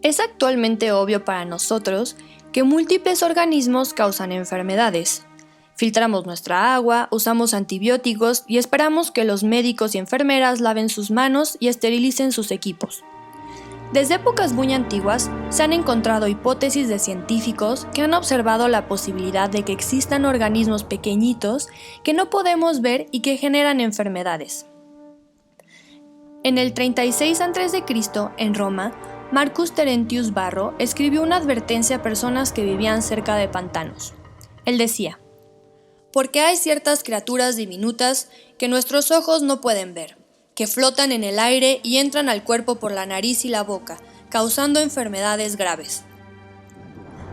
Es actualmente obvio para nosotros que múltiples organismos causan enfermedades. Filtramos nuestra agua, usamos antibióticos y esperamos que los médicos y enfermeras laven sus manos y esterilicen sus equipos. Desde épocas muy antiguas se han encontrado hipótesis de científicos que han observado la posibilidad de que existan organismos pequeñitos que no podemos ver y que generan enfermedades. En el 36 a.C., en Roma, Marcus Terentius Varro escribió una advertencia a personas que vivían cerca de pantanos. Él decía: «Porque hay ciertas criaturas diminutas que nuestros ojos no pueden ver, que flotan en el aire y entran al cuerpo por la nariz y la boca, causando enfermedades graves».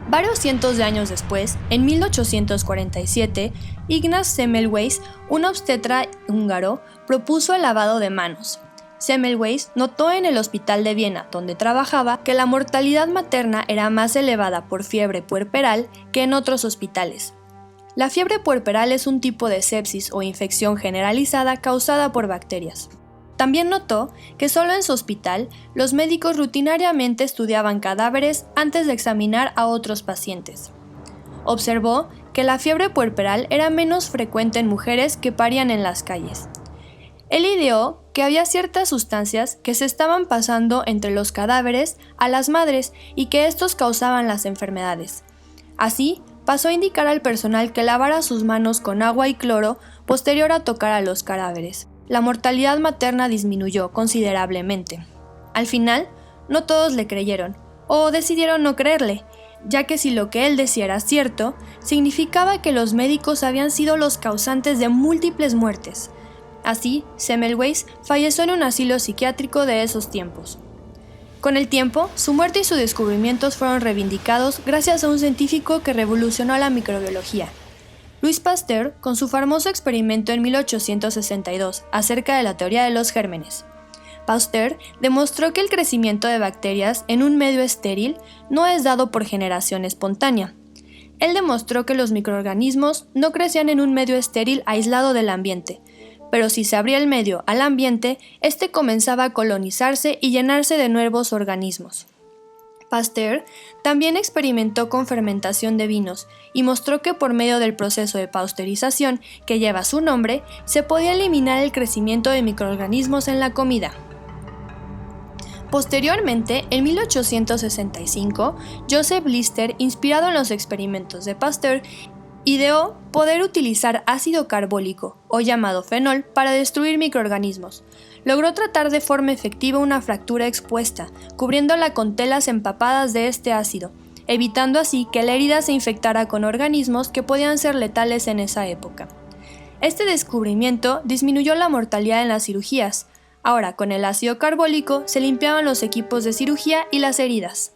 Varios cientos de años después, en 1847, Ignaz Semmelweis, un obstetra húngaro, propuso el lavado de manos. Semmelweis notó en el hospital de Viena, donde trabajaba, que la mortalidad materna era más elevada por fiebre puerperal que en otros hospitales. La fiebre puerperal es un tipo de sepsis o infección generalizada causada por bacterias. También notó que solo en su hospital los médicos rutinariamente estudiaban cadáveres antes de examinar a otros pacientes. Observó que la fiebre puerperal era menos frecuente en mujeres que parían en las calles. Él ideó que había ciertas sustancias que se estaban pasando entre los cadáveres a las madres y que estos causaban las enfermedades. Así, pasó a indicar al personal que lavara sus manos con agua y cloro posterior a tocar a los cadáveres. La mortalidad materna disminuyó considerablemente. Al final, no todos le creyeron, o decidieron no creerle, ya que si lo que él decía era cierto, significaba que los médicos habían sido los causantes de múltiples muertes. Así, Semmelweis falleció en un asilo psiquiátrico de esos tiempos. Con el tiempo, su muerte y sus descubrimientos fueron reivindicados gracias a un científico que revolucionó la microbiología. Louis Pasteur, con su famoso experimento en 1862 acerca de la teoría de los gérmenes. Pasteur demostró que el crecimiento de bacterias en un medio estéril no es dado por generación espontánea. Él demostró que los microorganismos no crecían en un medio estéril aislado del ambiente, pero si se abría el medio al ambiente, este comenzaba a colonizarse y llenarse de nuevos organismos. Pasteur también experimentó con fermentación de vinos y mostró que por medio del proceso de pasteurización que lleva su nombre, se podía eliminar el crecimiento de microorganismos en la comida. Posteriormente, en 1865, Joseph Lister, inspirado en los experimentos de Pasteur, ideó poder utilizar ácido carbólico, o llamado fenol, para destruir microorganismos. Logró tratar de forma efectiva una fractura expuesta, cubriéndola con telas empapadas de este ácido, evitando así que la herida se infectara con organismos que podían ser letales en esa época. Este descubrimiento disminuyó la mortalidad en las cirugías. Ahora, con el ácido carbólico se limpiaban los equipos de cirugía y las heridas.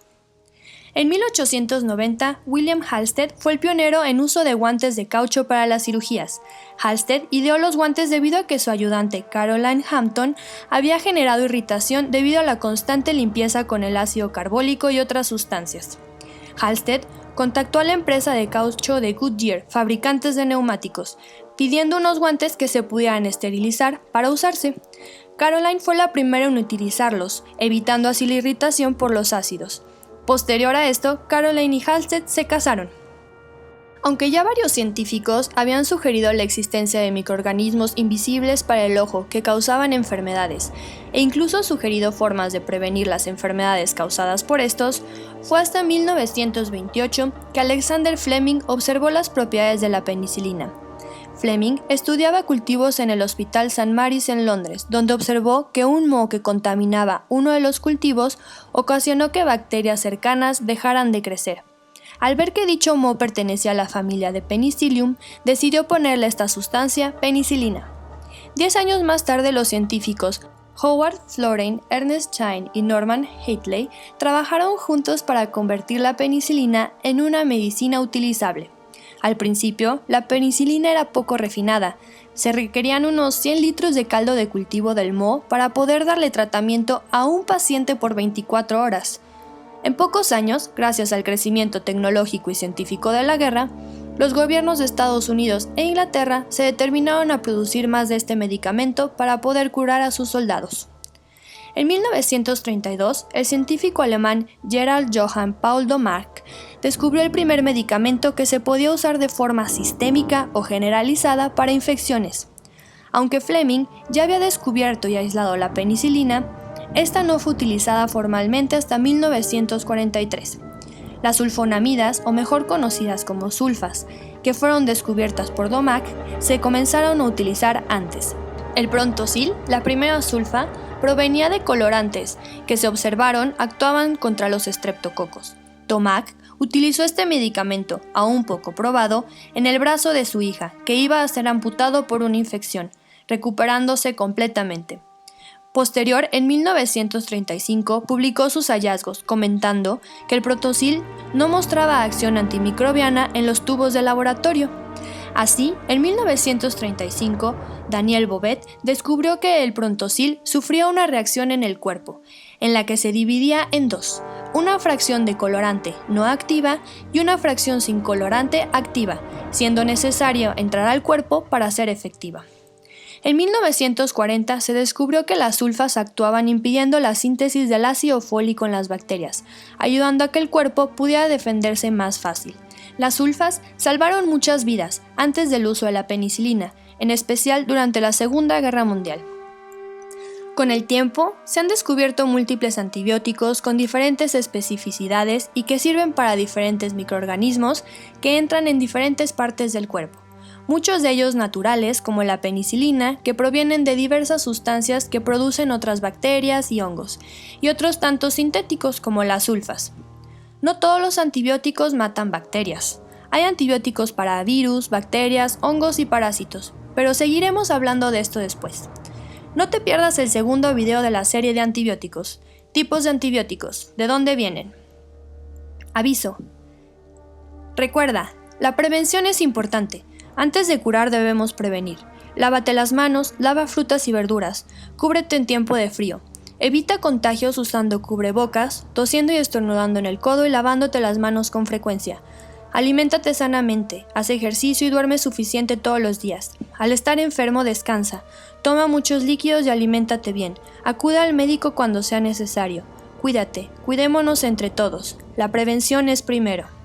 En 1890, William Halsted fue el pionero en uso de guantes de caucho para las cirugías. Halsted ideó los guantes debido a que su ayudante Caroline Hampton había generado irritación debido a la constante limpieza con el ácido carbólico y otras sustancias. Halsted contactó a la empresa de caucho de Goodyear, fabricantes de neumáticos, pidiendo unos guantes que se pudieran esterilizar para usarse. Caroline fue la primera en utilizarlos, evitando así la irritación por los ácidos. Posterior a esto, Caroline y Halsted se casaron. Aunque ya varios científicos habían sugerido la existencia de microorganismos invisibles para el ojo que causaban enfermedades, e incluso sugerido formas de prevenir las enfermedades causadas por estos, fue hasta 1928 que Alexander Fleming observó las propiedades de la penicilina. Fleming estudiaba cultivos en el Hospital St. Mary's en Londres, donde observó que un moho que contaminaba uno de los cultivos ocasionó que bacterias cercanas dejaran de crecer. Al ver que dicho moho pertenecía a la familia de Penicillium, decidió ponerle a esta sustancia penicilina. 10 años más tarde, los científicos Howard Florey, Ernest Chain y Norman Hatley trabajaron juntos para convertir la penicilina en una medicina utilizable. Al principio, la penicilina era poco refinada. Se requerían unos 100 litros de caldo de cultivo del moho para poder darle tratamiento a un paciente por 24 horas. En pocos años, gracias al crecimiento tecnológico y científico de la guerra, los gobiernos de Estados Unidos e Inglaterra se determinaron a producir más de este medicamento para poder curar a sus soldados. En 1932, el científico alemán Gerald Johann Paul Domark descubrió el primer medicamento que se podía usar de forma sistémica o generalizada para infecciones. Aunque Fleming ya había descubierto y aislado la penicilina, esta no fue utilizada formalmente hasta 1943. Las sulfonamidas, o mejor conocidas como sulfas, que fueron descubiertas por Domark, se comenzaron a utilizar antes. El Prontosil, la primera sulfa, provenía de colorantes que se observaron actuaban contra los estreptococos. Domark utilizó este medicamento, aún poco probado, en el brazo de su hija, que iba a ser amputado por una infección, recuperándose completamente. Posterior, en 1935, publicó sus hallazgos, comentando que el Prontosil no mostraba acción antimicrobiana en los tubos de laboratorio. Así, en 1935, Daniel Bobet descubrió que el Prontosil sufría una reacción en el cuerpo, en la que se dividía en dos, una fracción de colorante no activa y una fracción sin colorante activa, siendo necesario entrar al cuerpo para ser efectiva. En 1940 se descubrió que las sulfas actuaban impidiendo la síntesis del ácido fólico en las bacterias, ayudando a que el cuerpo pudiera defenderse más fácil. Las sulfas salvaron muchas vidas antes del uso de la penicilina, en especial durante la Segunda Guerra Mundial. Con el tiempo, se han descubierto múltiples antibióticos con diferentes especificidades y que sirven para diferentes microorganismos que entran en diferentes partes del cuerpo. Muchos de ellos naturales, como la penicilina, que provienen de diversas sustancias que producen otras bacterias y hongos, y otros tantos sintéticos como las sulfas. No todos los antibióticos matan bacterias. Hay antibióticos para virus, bacterias, hongos y parásitos, pero seguiremos hablando de esto después. No te pierdas el segundo video de la serie de antibióticos. Tipos de antibióticos, ¿de dónde vienen? Aviso. Recuerda, la prevención es importante. Antes de curar debemos prevenir. Lávate las manos, lava frutas y verduras, cúbrete en tiempo de frío. Evita contagios usando cubrebocas, tosiendo y estornudando en el codo y lavándote las manos con frecuencia. Aliméntate sanamente, haz ejercicio y duerme suficiente todos los días. Al estar enfermo, descansa. Toma muchos líquidos y aliméntate bien. Acude al médico cuando sea necesario. Cuídate, cuidémonos entre todos. La prevención es primero.